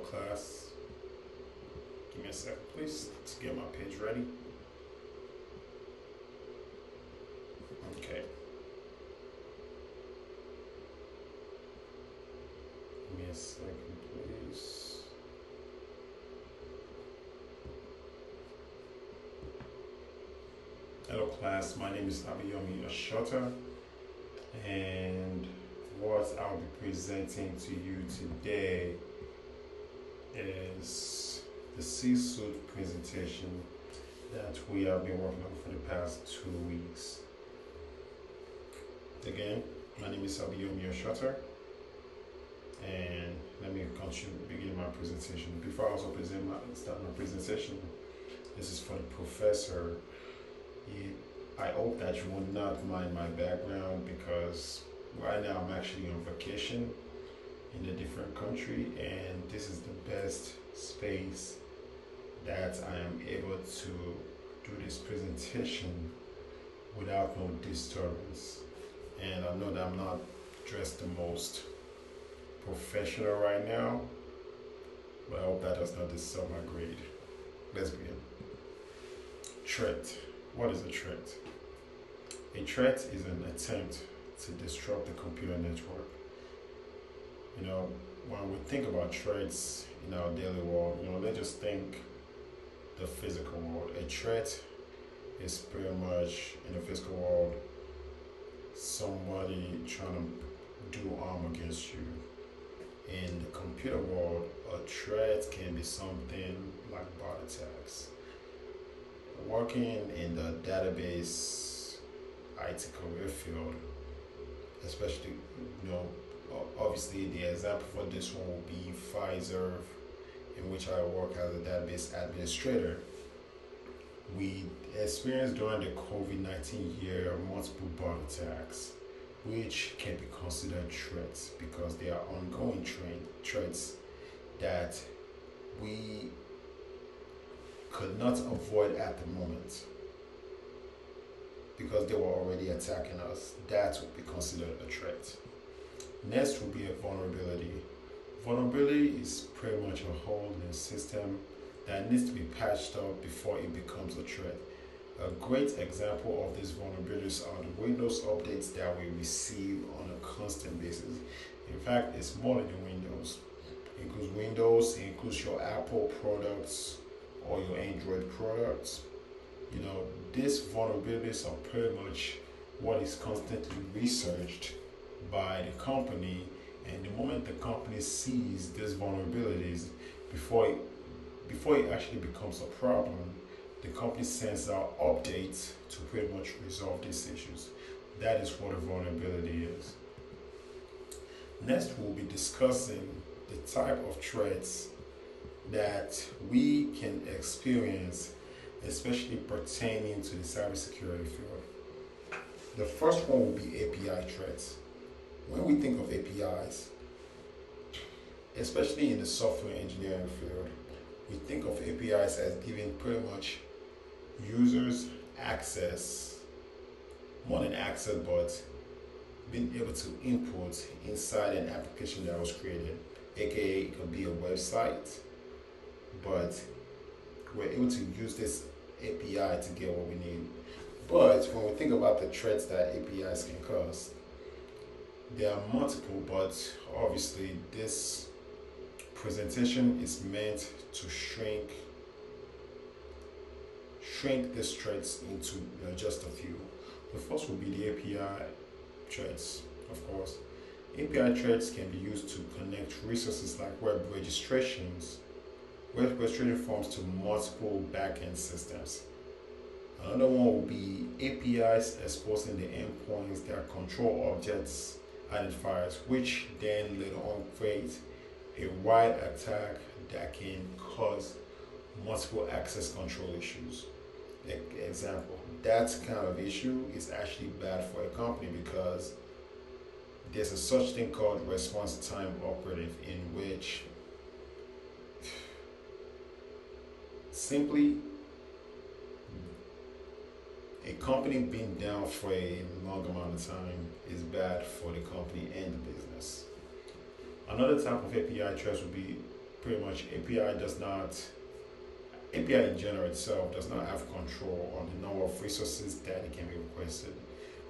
class. Give me a second, please, to get my page ready. Okay. Give me a second, please. Hello, class. My name is Abiyomi Ashota, and what I'll be presenting to you today is the C-suite presentation that we have been working on for the past 2 weeks. Again, my name is Abiyomi Ashota, and let me begin my presentation. Before I also start my presentation, this is for the professor. I hope that you will not mind my background because right now I'm actually on vacation in a different country, and this is the best space that I am able to do this presentation without no disturbance. And I know that I'm not dressed the most professional right now, but I hope that does not disturb my grade. Let's begin. Threat. What is a threat? A threat is an attempt to disrupt the computer network. When we think about threats in our daily world, let's just think the physical world. A threat is pretty much, in the physical world, somebody trying to do harm against you. In the computer world, a threat can be something like bot attacks. Working in the database IT career field, especially, obviously the example for this one will be Pfizer, in which I work as a database administrator. We experienced during the COVID-19 year multiple bot attacks, which can be considered threats because they are ongoing threats that we could not avoid at the moment because they were already attacking us. That would be considered a threat. Next would be a vulnerability. Vulnerability is pretty much a hole in the system that needs to be patched up before it becomes a threat. A great example of these vulnerabilities are the Windows updates that we receive on a constant basis. In fact, it's more than Windows. It includes Windows, it includes your Apple products or your Android products. These vulnerabilities are pretty much what is constantly researched by the company, and the moment the company sees these vulnerabilities, before it actually becomes a problem, the company sends out updates to pretty much resolve these issues. That is what a vulnerability is. Next, we'll be discussing the type of threats that we can experience, especially pertaining to the cybersecurity field. The first one will be API threats. When we think of APIs, especially in the software engineering field, we think of APIs as giving pretty much users access, more than access, but being able to input inside an application that was created, aka it could be a website, but we're able to use this API to get what we need. But when we think about the threats that APIs can cause, there are multiple, but obviously this presentation is meant to shrink these threats into just a few. The first will be the API threats, of course. API threats can be used to connect resources like web registration forms to multiple backend systems. Another one will be APIs exposing the endpoints that control objects identifiers, which then later on create a wide attack that can cause multiple access control issues. Example, that kind of issue is actually bad for a company because there's a such thing called response time operative, in which simply a company being down for a long amount of time is bad for the company and the business. Another type of API threats would be pretty much API in general itself does not have control on the number of resources that it can be requested,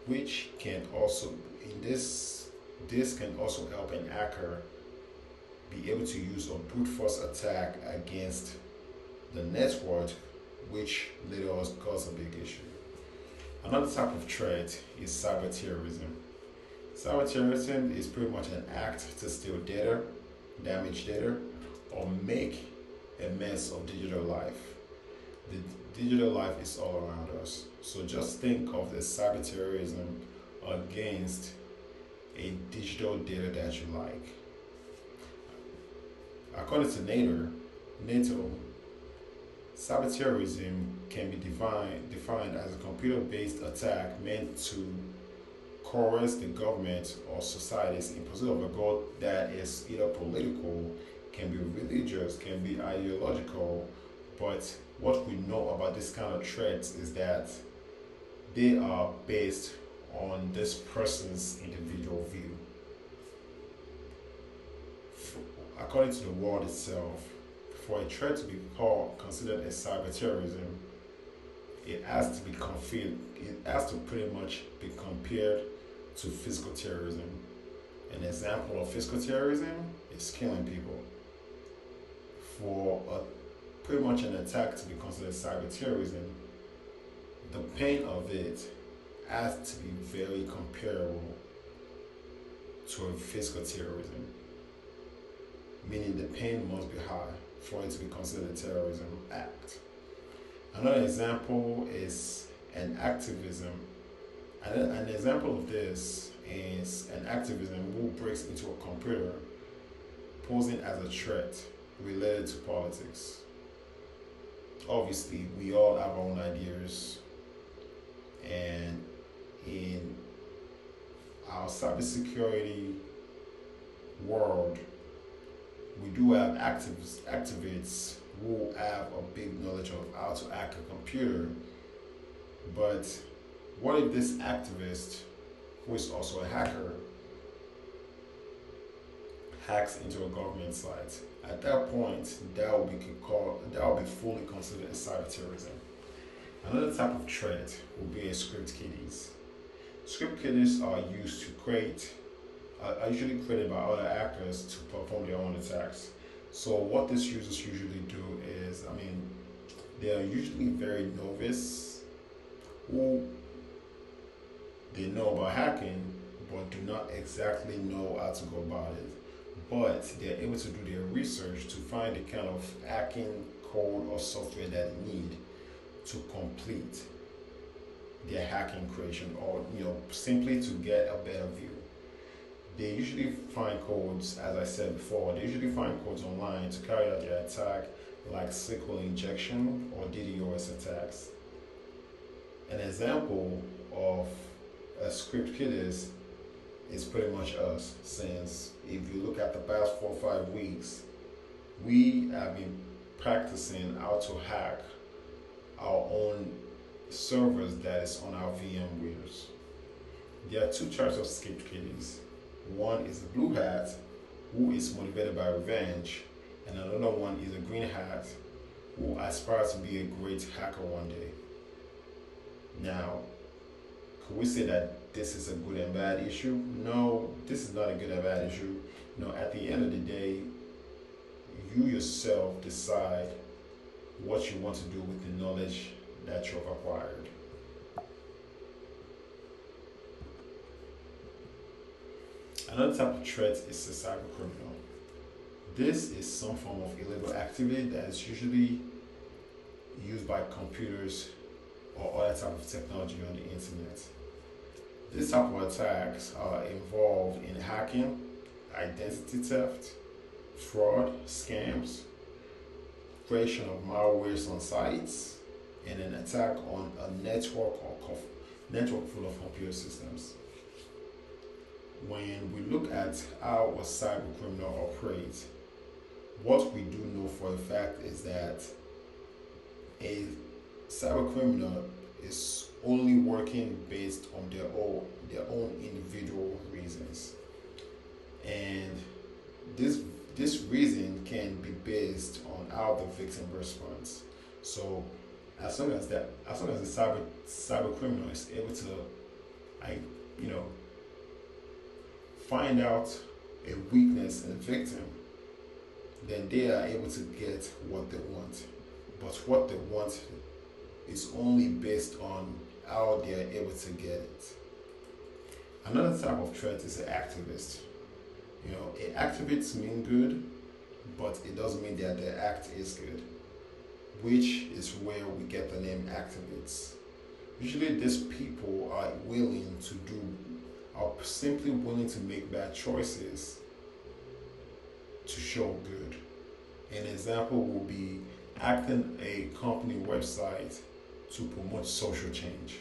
which can also in this can also help an hacker be able to use a brute force attack against the network, which later on cause a big issue. Another type of threat is cyber terrorism. Cyber terrorism is pretty much an act to steal data, damage data, or make a mess of digital life. The digital life is all around us. So just think of the cyber terrorism against a digital data that you like. According to NATO, cyberterrorism can be defined as a computer-based attack meant to coerce the government or societies in pursuit of a goal that is either political, can be religious, can be ideological. But what we know about this kind of threats is that they are based on this person's individual view. According to the world itself, for a threat to be considered as cyber terrorism, it has to pretty much be compared to physical terrorism. An example of physical terrorism is killing people. For pretty much an attack to be considered cyber terrorism, the pain of it has to be very comparable to a physical terrorism, meaning the pain must be high for it to be considered a terrorism act. Another example is an activism. An example of this is an activism who breaks into a computer posing as a threat related to politics. Obviously, we all have our own ideas, and in our cybersecurity world, we do have activists who have a big knowledge of how to hack a computer. But what if this activist, who is also a hacker, hacks into a government site? At that point, that will be fully considered as cyber terrorism. Another type of threat will be a script kiddies. Script kiddies are usually created by other hackers to perform their own attacks. So what these users usually do is, they are usually very novice, who they know about hacking, but do not exactly know how to go about it. But they're able to do their research to find the kind of hacking code or software that they need to complete their hacking creation, or simply to get a better view. They usually find codes, as I said before, they usually find codes online to carry out their attack, like SQL injection or DDoS attacks. An example of a script kid is pretty much us, since if you look at the past 4 or 5 weeks, we have been practicing how to hack our own servers that is on our VMwares. There are two types of script kiddies. One is a blue hat, who is motivated by revenge, and another one is a green hat, who aspires to be a great hacker one day. Now, could we say that this is a good and bad issue? No, this is not a good and bad issue. At the end of the day, you yourself decide what you want to do with the knowledge that you've acquired. Another type of threat is a cyber criminal. This is some form of illegal activity that is usually used by computers or other type of technology on the internet. This type of attacks are involved in hacking, identity theft, fraud, scams, creation of malwares on sites, and an attack on a network full of computer systems. When we look at how a cyber criminal operates, what we do know for a fact is that a cyber criminal is only working based on their own individual reasons, and this this reason can be based on how the victim responds. So as long as the cyber criminal is able to, like, you know, find out a weakness in the victim, then they are able to get what they want. But what they want is only based on how they are able to get it. Another type of threat is an activist. You know, activists mean good, but it doesn't mean that their act is good, which is where we get the name activists. Usually, these people are simply willing to make bad choices to show good. An example will be acting a company website to promote social change.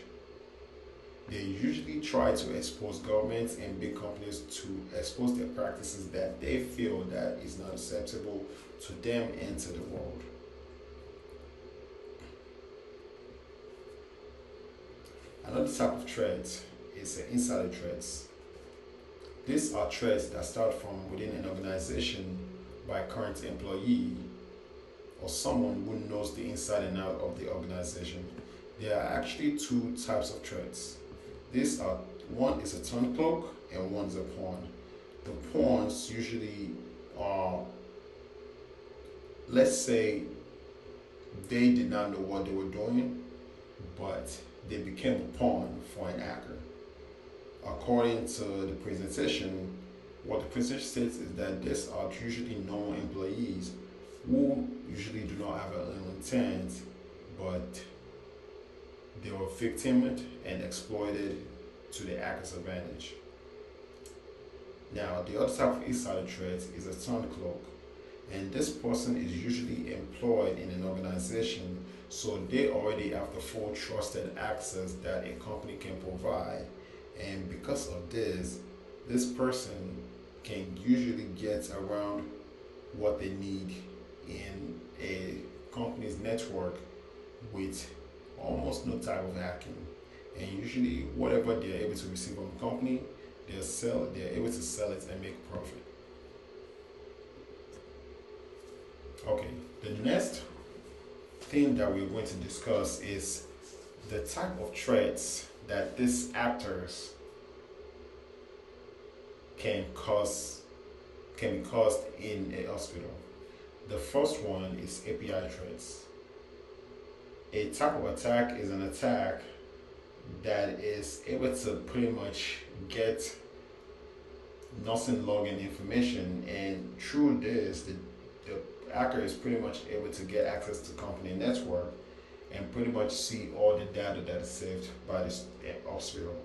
They usually try to expose governments and big companies to expose their practices that they feel that is not acceptable to them and to the world. Another type of threat is insider threats. These are threats that start from within an organization by a current employee or someone who knows the inside and out of the organization. There are actually two types of threats. These are, one is a turncloak and one is a pawn. The pawns usually are, let's say they did not know what they were doing, but they became a pawn for an hacker. According to the presentation, what the presentation states is that these are usually normal employees who usually do not have an ill intent, but they were victimed and exploited to the hacker's advantage. Now, the other type of insider threat is a turncloak, and this person is usually employed in an organization, so they already have the full trusted access that a company can provide, and because of this person can usually get around what they need in a company's network with almost no type of hacking. And usually whatever they're able to receive from the company, they're able to sell it and make profit. Okay, the next thing that we're going to discuss is the type of threats that these actors can be caused in a hospital. The first one is API threats. A type of attack is an attack that is able to pretty much get nursing login information, and through this, the hacker is pretty much able to get access to company network and pretty much see all the data that is saved by this hospital.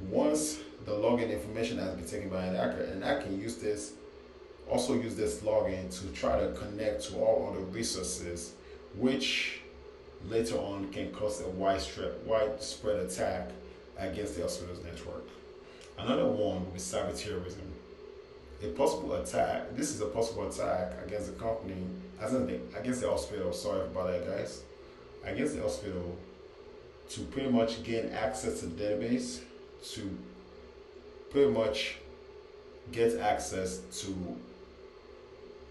Once the login information has been taken by an hacker, and I can use this login to try to connect to all other resources, which later on can cause a widespread attack against the hospital's network. Another one would be cyber terrorism. This is a possible attack against the company, against the hospital, sorry about that guys, against the hospital, to pretty much gain access to the database, to pretty much get access to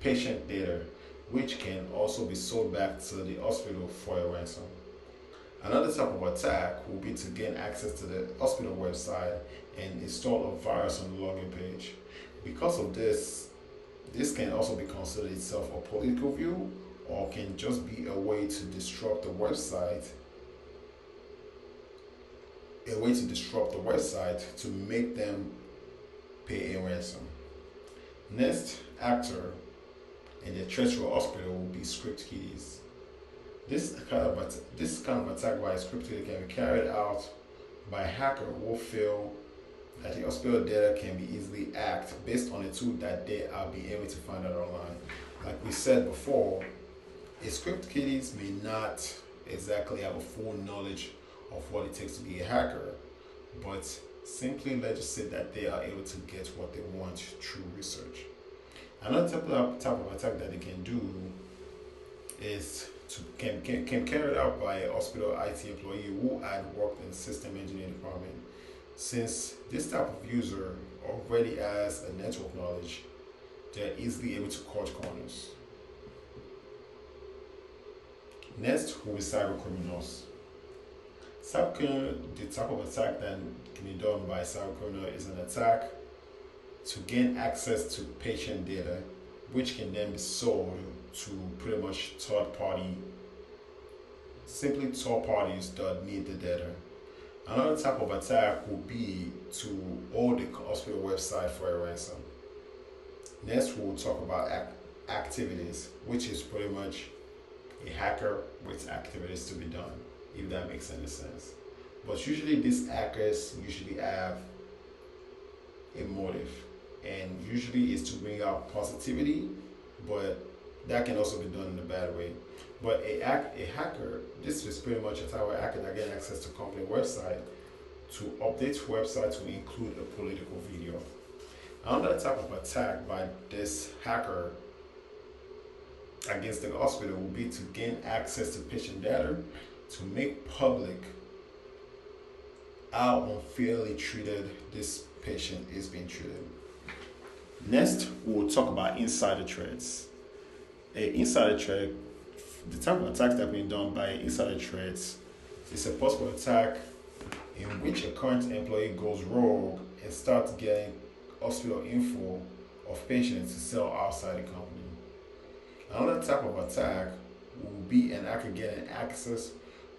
patient data, which can also be sold back to the hospital for a ransom. Another type of attack will be to gain access to the hospital website and install a virus on the login page. Because of this can also be considered itself a political view, or can just be a way to disrupt the website, to make them pay a ransom. Next actor in the threat to a hospital will be script kiddies. This kind of attack by a script kiddie can be carried out by a hacker who feel that the hospital data can be easily hacked based on a tool that they are being able to find out online. Like we said before, a script kiddies may not exactly have a full knowledge of what it takes to be a hacker, but simply let's just say that they are able to get what they want through research. Another type of attack that they can do is can carried out by a hospital IT employee who had worked in the system engineering department. Since this type of user already has a network knowledge, they're easily able to cut corners. Next will be cyber criminals. Cybercriminal, the type of attack that can be done by cybercriminal is an attack to gain access to patient data, which can then be sold to pretty much third parties that need the data. Another type of attack would be to hold the hospital website for a ransom. Next, we'll talk about activities, which is pretty much a hacker with activities to be done, if that makes any sense. But usually, these hackers usually have a motive, and usually is to bring out positivity, but that can also be done in a bad way. But a hacker, this is pretty much a type of hacker that get access to company website to update website to include a political video. Another type of attack by this hacker against the hospital will be to gain access to patient data to make public how unfairly treated this patient is being treated. Next, we'll talk about insider threats. Insider threat, the type of attacks that have been done by insider threats is a possible attack in which a current employee goes rogue and starts getting hospital info of patients to sell outside the company. Another type of attack will be an hacker getting access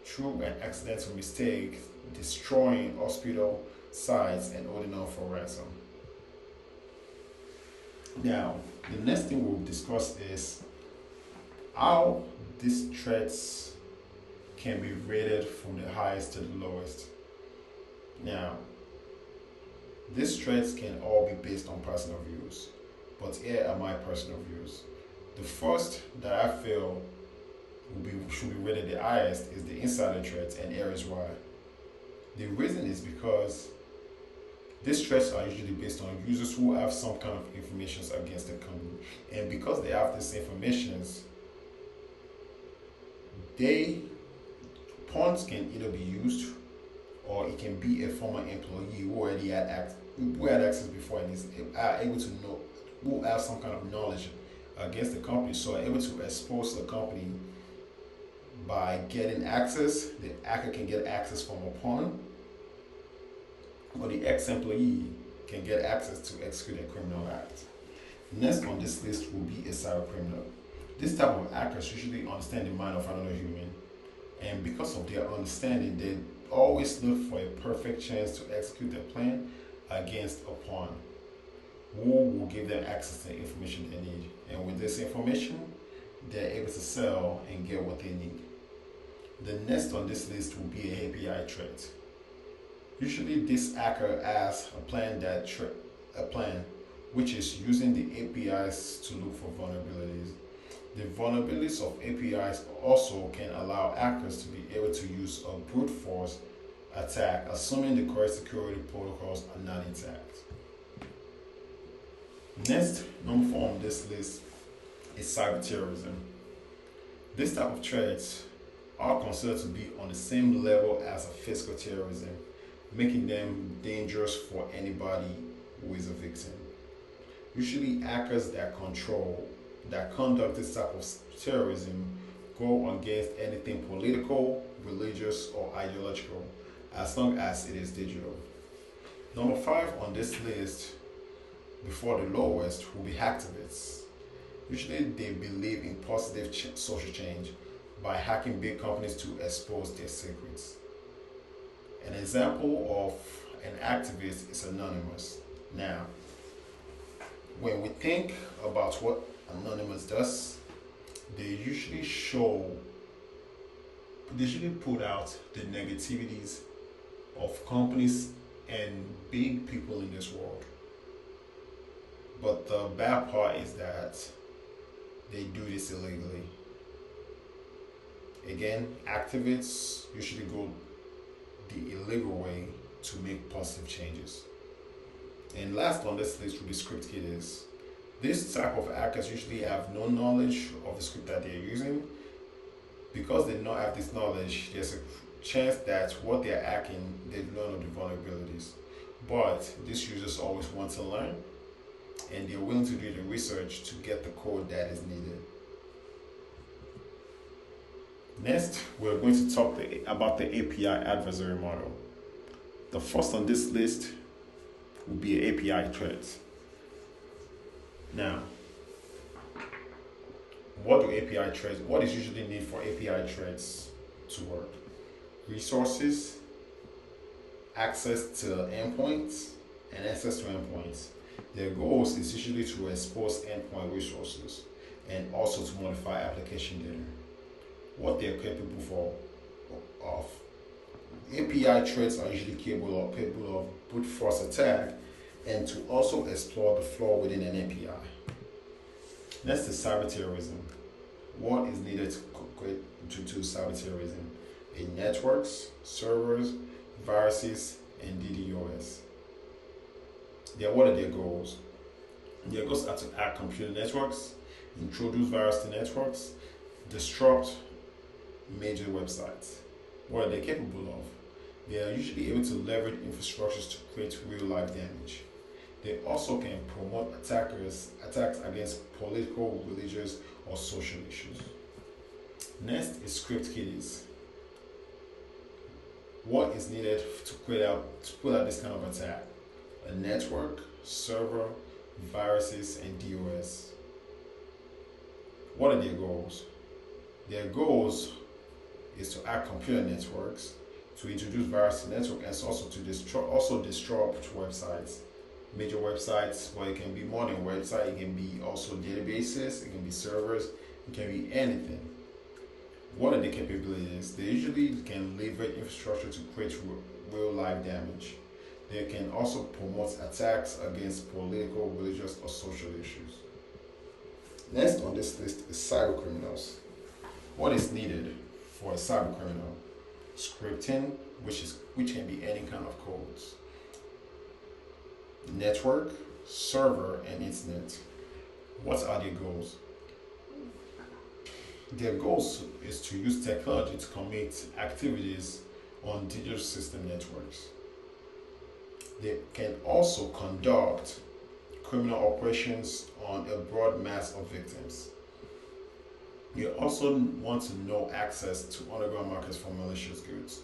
through an accidental mistake, destroying hospital sites and holding on for ransom. Now, the next thing we'll discuss is how these threats can be rated from the highest to the lowest. Now, these threats can all be based on personal views, but here are my personal views. The first that I feel should be rated the highest is the insider threats, and here is why. The reason is because these threats are usually based on users who have some kind of information against the company, and because they have this information, pawns can either be used or it can be a former employee who already had access before and is able to know, who have some kind of knowledge against the company, so are able to expose the company by getting access. The hacker can get access from a pawn, or the ex-employee can get access to execute a criminal act. Next on this list will be a cyber criminal. This type of hackers usually understand the mind of another human, and because of their understanding, they always look for a perfect chance to execute their plan against a pawn who will give them access to the information they need. And with this information, they're able to sell and get what they need. The next on this list will be an API threat. Usually, this hacker has a plan which is using the APIs to look for vulnerabilities. The vulnerabilities of APIs also can allow hackers to be able to use a brute force attack, assuming the correct security protocols are not intact. Next, number 4 on this list is cyber terrorism. This type of threats are considered to be on the same level as a physical terrorism, making them dangerous for anybody who is a victim. Usually, hackers that conduct this type of terrorism go against anything political, religious, or ideological, as long as it is digital. Number 5 on this list, before the lowest, will be hacktivists. Usually, they believe in positive social change by hacking big companies to expose their secrets. An example of an activist is Anonymous. Now, when we think about what Anonymous does, they usually put out the negativities of companies and big people in this world. But the bad part is that they do this illegally. Again, activists usually go the illegal way to make positive changes. And last on this list will be script kidders. This type of hackers usually have no knowledge of the script that they're using. Because they don't have this knowledge, there's a chance that what they're hacking, they learn of the vulnerabilities. But these users always want to learn, and they're willing to do the research to get the code that is needed. Next, we're going to talk about the API adversary model. The first on this list will be API threats. Now, what is usually needed for API threats to work? Resources, access to endpoints, and access to endpoints. Their goals is usually to expose endpoint resources and also to modify application data. What they're capable of. API threats are usually capable of brute force attack and to also explore the flaw within an API. Next is cyber terrorism. What is needed to do cyber terrorism? In networks, servers, viruses, and DDoS. What are their goals? Their goals are to hack computer networks, introduce virus to networks, disrupt major websites. What are they capable of? They are usually able to leverage infrastructures to create real-life damage. They also can promote attacks against political, religious, or social issues. Next is script kiddies. What is needed to put out this kind of attack? A network, server, viruses, and DOS. What are their goals? Their goals is to hack computer networks, to introduce virus to network, and also to disrupt websites. Major websites, well, it can be more than a website, it can be also databases, it can be servers, it can be anything. What are the capabilities? They usually can leverage infrastructure to create real life damage. They can also promote attacks against political, religious, or social issues. Next on this list is cyber criminals. What is needed for a cyber criminal? Scripting, which can be any kind of codes. Network, server, and internet. What are their goals? Their goals is to use technology to commit activities on digital system networks. They can also conduct criminal operations on a broad mass of victims. You also want to know access to underground markets for malicious goods.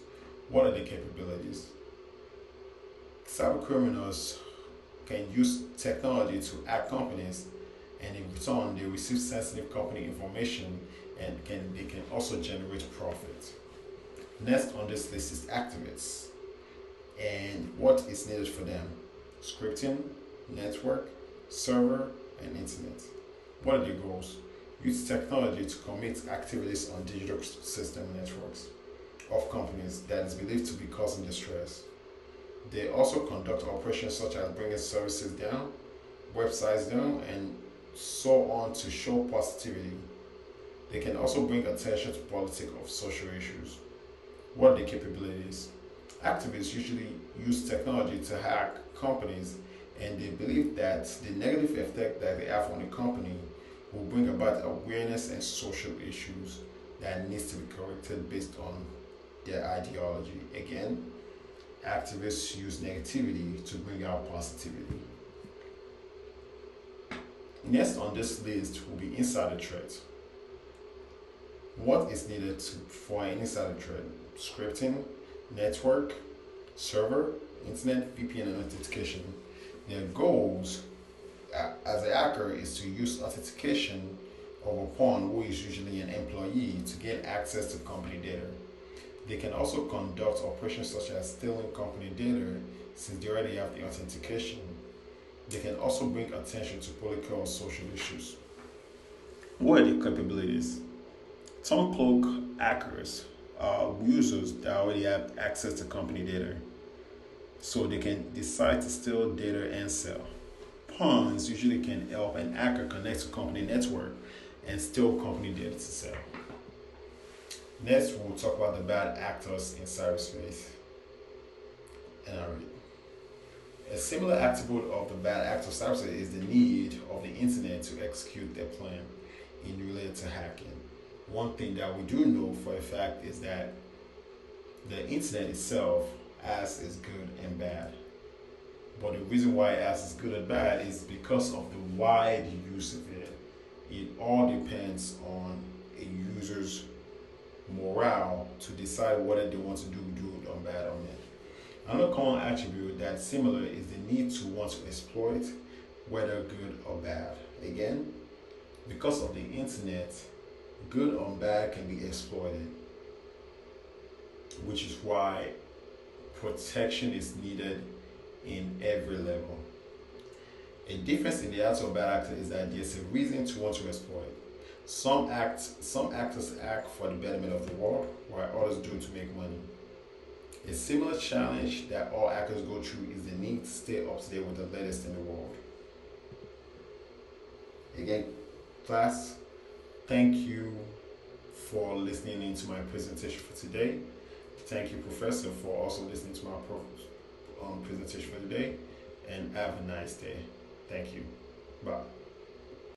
What are the capabilities? Cyber criminals can use technology to hack companies, and in return they receive sensitive company information and they can also generate profit. Next on this list is activists. And what is needed for them? Scripting, network, server, and internet. What are their goals? Use technology to commit activities on digital system networks of companies that is believed to be causing distress. They also conduct operations such as bringing services down, websites down, and so on to show positivity. They can also bring attention to politics of social issues. What are the capabilities? Activists usually use technology to hack companies, and they believe that the negative effect that they have on the company will bring about awareness and social issues that needs to be corrected based on their ideology. Again, activists use negativity to bring out positivity. Next on this list will be insider threat. What is needed for an insider threat? Scripting, network, server, internet, VPN, and authentication. Their goals as a hacker is to use authentication of a pawn who is usually an employee to gain access to company data. They can also conduct operations such as stealing company data since they already have the authentication. They can also bring attention to political or social issues. What are the capabilities? Some cloak hackers are users that already have access to company data, so they can decide to steal data and sell. Pawns usually can help an hacker connect to company network and steal company data to sell. Next, we'll talk about the bad actors in cyberspace. And I'll read. A similar attribute of the bad actors of cyberspace is the need of the internet to execute their plan in related to hacking. One thing that we do know for a fact is that the internet itself has its good and bad. But the reason why it asks is good or bad is because of the wide use of it. It all depends on a user's morale to decide whether they want to do good or bad on it. Another common attribute that's similar is the need to want to exploit, whether good or bad. Again, because of the internet, good or bad can be exploited, which is why protection is needed in every level. A difference in the act or bad actor is that there's a reason to want to exploit. Some actors act for the betterment of the world, while others do it to make money. A similar challenge that all actors go through is the need to stay up to date with the latest in the world. Again, class, thank you for listening into my presentation for today. Thank you, Professor, for also listening to my presentation for today. And have a nice day. Thank you. Bye.